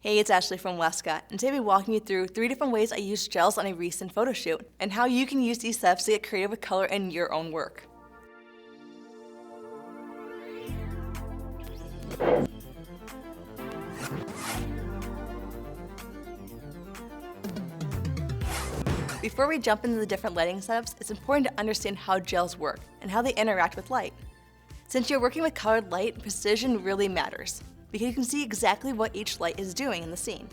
Hey, it's Ashley from Westcott, and today we'll be walking you through 3 different ways I used gels on a recent photo shoot, and how you can use these steps to get creative with color in your own work. Before we jump into the different lighting setups, it's important to understand how gels work and how they interact with light. Since you're working with colored light, precision really matters, because you can see exactly what each light is doing in the scene.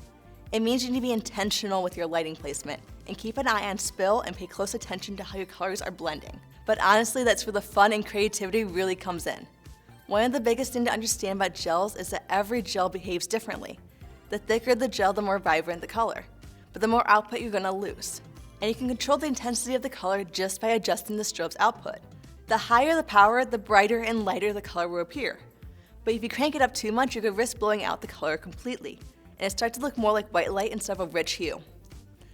It means you need to be intentional with your lighting placement and keep an eye on spill and pay close attention to how your colors are blending. But honestly, that's where the fun and creativity really comes in. One of the biggest things to understand about gels is that every gel behaves differently. The thicker the gel, the more vibrant the color, but the more output you're going to lose. And you can control the intensity of the color just by adjusting the strobe's output. The higher the power, the brighter and lighter the color will appear. But if you crank it up too much, you could risk blowing out the color completely, and it starts to look more like white light instead of a rich hue.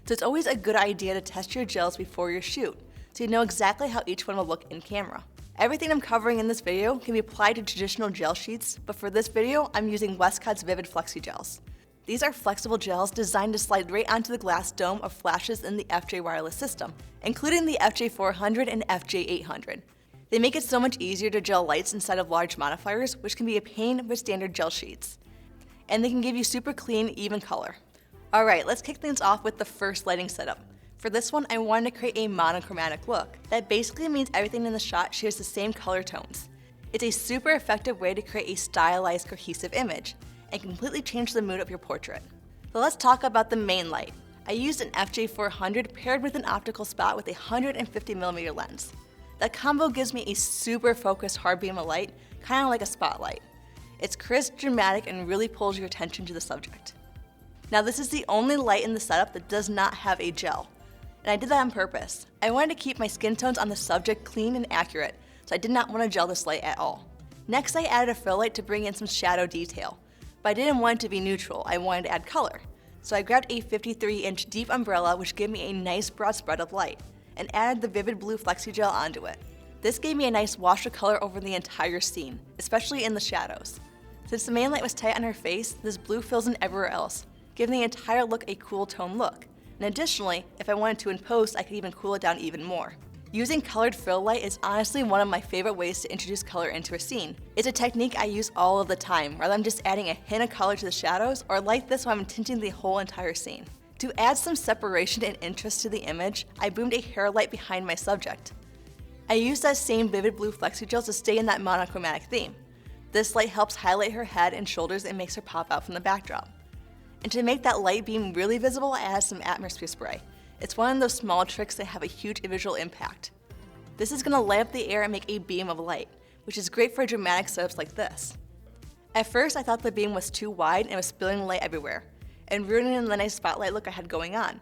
So it's always a good idea to test your gels before your shoot, so you know exactly how each one will look in camera. Everything I'm covering in this video can be applied to traditional gel sheets, but for this video, I'm using Westcott's Vivid Flexi Gels. These are flexible gels designed to slide right onto the glass dome of flashes in the FJ wireless system, including the FJ400 and FJ800. They make it so much easier to gel lights inside of large modifiers, which can be a pain with standard gel sheets. And they can give you super clean, even color. Alright, let's kick things off with the first lighting setup. For this one, I wanted to create a monochromatic look. That basically means everything in the shot shares the same color tones. It's a super effective way to create a stylized, cohesive image, and completely change the mood of your portrait. So let's talk about the main light. I used an FJ400 paired with an optical spot with a 150mm lens. That combo gives me a super focused hard beam of light, kind of like a spotlight. It's crisp, dramatic, and really pulls your attention to the subject. Now this is the only light in the setup that does not have a gel, and I did that on purpose. I wanted to keep my skin tones on the subject clean and accurate, so I did not want to gel this light at all. Next, I added a fill light to bring in some shadow detail, but I didn't want it to be neutral, I wanted to add color. So I grabbed a 53-inch deep umbrella, which gave me a nice broad spread of light, and added the vivid blue flexi gel onto it. This gave me a nice wash of color over the entire scene, especially in the shadows. Since the main light was tight on her face, this blue fills in everywhere else, giving the entire look a cool tone look. And additionally, if I wanted to in post, I could even cool it down even more. Using colored fill light is honestly one of my favorite ways to introduce color into a scene. It's a technique I use all of the time, rather than just adding a hint of color to the shadows, or like this when I'm tinting the whole entire scene. To add some separation and interest to the image, I boomed a hair light behind my subject. I used that same vivid blue flexi gel to stay in that monochromatic theme. This light helps highlight her head and shoulders and makes her pop out from the backdrop. And to make that light beam really visible, I added some atmosphere spray. It's one of those small tricks that have a huge visual impact. This is going to light up the air and make a beam of light, which is great for dramatic setups like this. At first, I thought the beam was too wide and was spilling light everywhere, and ruining the nice spotlight look I had going on.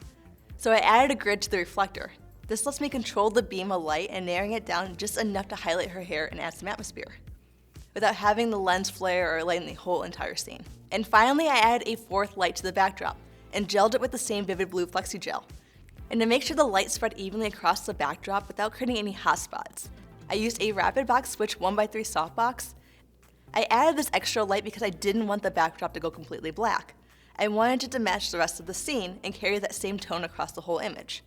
So I added a grid to the reflector. This lets me control the beam of light and narrowing it down just enough to highlight her hair and add some atmosphere, without having the lens flare or lighten the whole entire scene. And finally, I added a 4th light to the backdrop and gelled it with the same vivid blue flexi gel. And to make sure the light spread evenly across the backdrop without creating any hot spots, I used a Rapid Box Switch 1x3 softbox. I added this extra light because I didn't want the backdrop to go completely black. I wanted it to match the rest of the scene and carry that same tone across the whole image.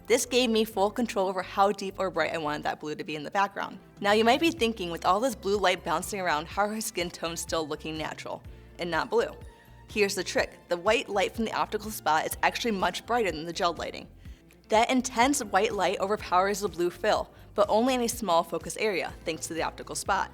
This gave me full control over how deep or bright I wanted that blue to be in the background. Now you might be thinking, with all this blue light bouncing around, how are her skin tones still looking natural and not blue? Here's the trick. The white light from the optical spot is actually much brighter than the gel lighting. That intense white light overpowers the blue fill, but only in a small focus area, thanks to the optical spot.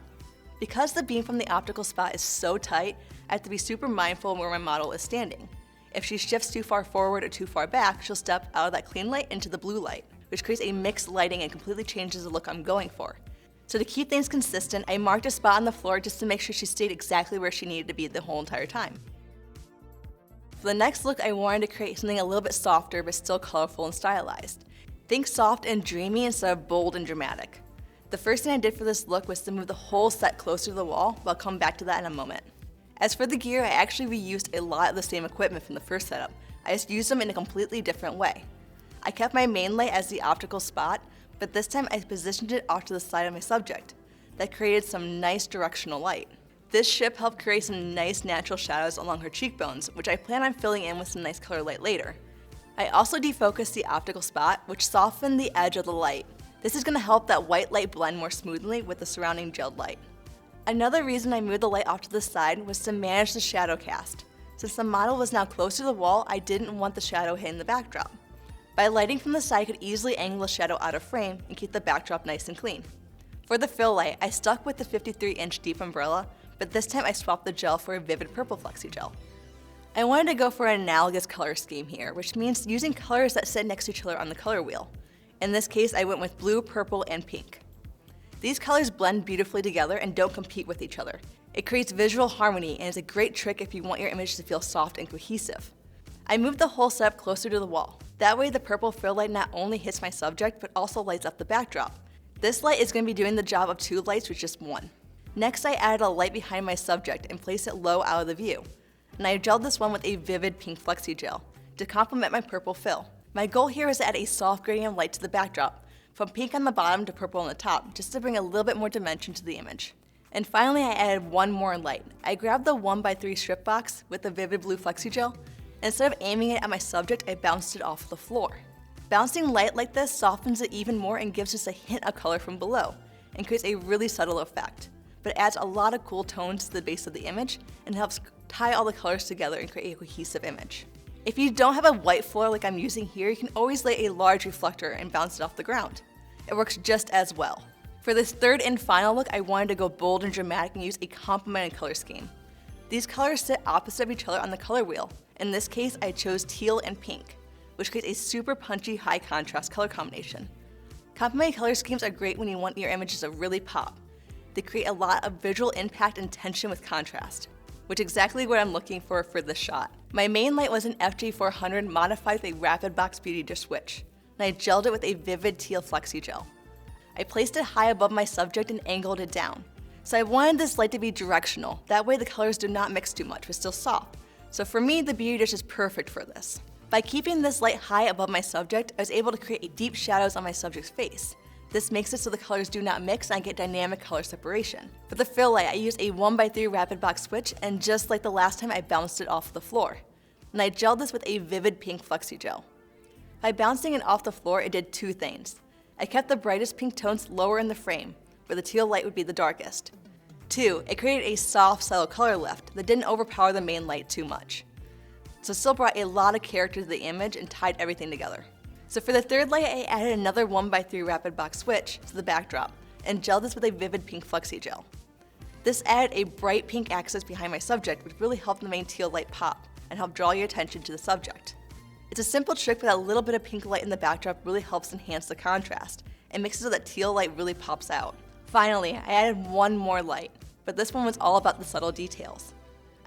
Because the beam from the optical spot is so tight, I have to be super mindful of where my model is standing. If she shifts too far forward or too far back, she'll step out of that clean light into the blue light, which creates a mixed lighting and completely changes the look I'm going for. So to keep things consistent, I marked a spot on the floor just to make sure she stayed exactly where she needed to be the whole entire time. For the next look, I wanted to create something a little bit softer but still colorful and stylized. Think soft and dreamy instead of bold and dramatic. The first thing I did for this look was to move the whole set closer to the wall, but I'll come back to that in a moment. As for the gear, I actually reused a lot of the same equipment from the first setup. I just used them in a completely different way. I kept my main light as the optical spot, but this time I positioned it off to the side of my subject. That created some nice directional light. This ship helped create some nice natural shadows along her cheekbones, which I plan on filling in with some nice color light later. I also defocused the optical spot, which softened the edge of the light. This is going to help that white light blend more smoothly with the surrounding gelled light. Another reason I moved the light off to the side was to manage the shadow cast. Since the model was now close to the wall, I didn't want the shadow hitting the backdrop. By lighting from the side, I could easily angle the shadow out of frame and keep the backdrop nice and clean. For the fill light, I stuck with the 53-inch deep umbrella, but this time I swapped the gel for a vivid purple flexi gel. I wanted to go for an analogous color scheme here, which means using colors that sit next to each other on the color wheel. In this case, I went with blue, purple, and pink. These colors blend beautifully together and don't compete with each other. It creates visual harmony and is a great trick if you want your image to feel soft and cohesive. I moved the whole setup closer to the wall. That way the purple fill light not only hits my subject, but also lights up the backdrop. This light is going to be doing the job of 2 lights with just 1. Next, I added a light behind my subject and placed it low out of the view. And I gelled this one with a vivid pink flexi gel to complement my purple fill. My goal here is to add a soft gradient of light to the backdrop, from pink on the bottom to purple on the top, just to bring a little bit more dimension to the image. And finally, I added one more light. I grabbed the 1x3 strip box with the vivid blue flexi gel, and instead of aiming it at my subject, I bounced it off the floor. Bouncing light like this softens it even more and gives us a hint of color from below, and creates a really subtle effect. But it adds a lot of cool tones to the base of the image, and helps tie all the colors together and create a cohesive image. If you don't have a white floor like I'm using here, you can always lay a large reflector and bounce it off the ground. It works just as well. For this third and final look, I wanted to go bold and dramatic and use a complementary color scheme. These colors sit opposite of each other on the color wheel. In this case, I chose teal and pink, which creates a super punchy, high contrast color combination. Complementary color schemes are great when you want your images to really pop. They create a lot of visual impact and tension with contrast, which is exactly what I'm looking for this shot. My main light was an FG400 modified with a Rapid Box Beauty Dish switch, and I gelled it with a vivid teal flexi gel. I placed it high above my subject and angled it down. So I wanted this light to be directional, that way the colors do not mix too much but still soft. So for me, the Beauty Dish is perfect for this. By keeping this light high above my subject, I was able to create deep shadows on my subject's face. This makes it so the colors do not mix and I get dynamic color separation. For the fill light, I used a 1x3 Rapid Box switch, and just like the last time, I bounced it off the floor. And I gelled this with a vivid pink flexi gel. By bouncing it off the floor, it did 2 things. I kept the brightest pink tones lower in the frame, where the teal light would be the darkest. 2, it created a soft, subtle color lift that didn't overpower the main light too much. So it still brought a lot of character to the image and tied everything together. So for the third light, I added another 1x3 Rapid Box switch to the backdrop and gelled this with a vivid pink flexi gel. This added a bright pink axis behind my subject, which really helped the main teal light pop and help draw your attention to the subject. It's a simple trick, but a little bit of pink light in the backdrop really helps enhance the contrast and makes it so that teal light really pops out. Finally, I added one more light, but this one was all about the subtle details.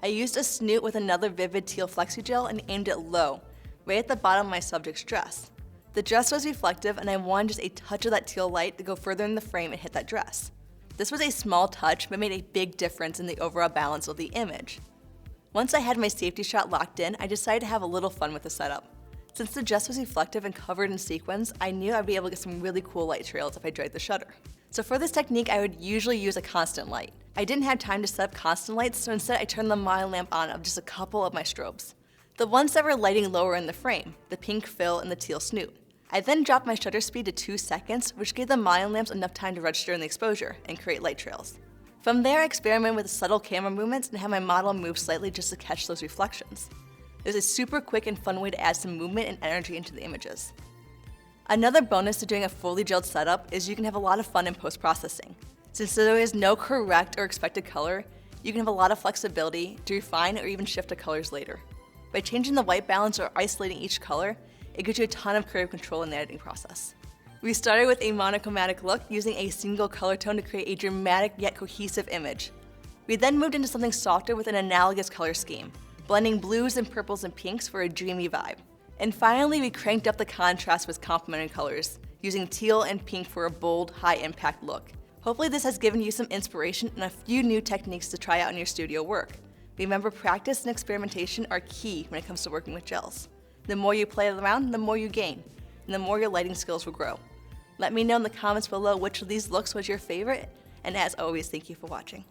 I used a snoot with another vivid teal flexi gel and aimed it low, right at the bottom of my subject's dress. The dress was reflective, and I wanted just a touch of that teal light to go further in the frame and hit that dress. This was a small touch, but made a big difference in the overall balance of the image. Once I had my safety shot locked in, I decided to have a little fun with the setup. Since the dress was reflective and covered in sequins, I knew I'd be able to get some really cool light trails if I dragged the shutter. So for this technique, I would usually use a constant light. I didn't have time to set up constant lights, so instead I turned the modeling lamp on of just a couple of my strobes. The ones that were lighting lower in the frame, the pink fill and the teal snoot. I then dropped my shutter speed to 2 seconds, which gave the modeling lamps enough time to register in the exposure and create light trails. From there, I experimented with subtle camera movements and had my model move slightly just to catch those reflections. It was a super quick and fun way to add some movement and energy into the images. Another bonus to doing a fully gelled setup is you can have a lot of fun in post-processing. Since there is no correct or expected color, you can have a lot of flexibility to refine or even shift the colors later. By changing the white balance or isolating each color, it gives you a ton of creative control in the editing process. We started with a monochromatic look using a single color tone to create a dramatic yet cohesive image. We then moved into something softer with an analogous color scheme, blending blues and purples and pinks for a dreamy vibe. And finally, we cranked up the contrast with complementary colors, using teal and pink for a bold, high-impact look. Hopefully this has given you some inspiration and a few new techniques to try out in your studio work. Remember, practice and experimentation are key when it comes to working with gels. The more you play around, the more you gain, and the more your lighting skills will grow. Let me know in the comments below which of these looks was your favorite, and as always, thank you for watching.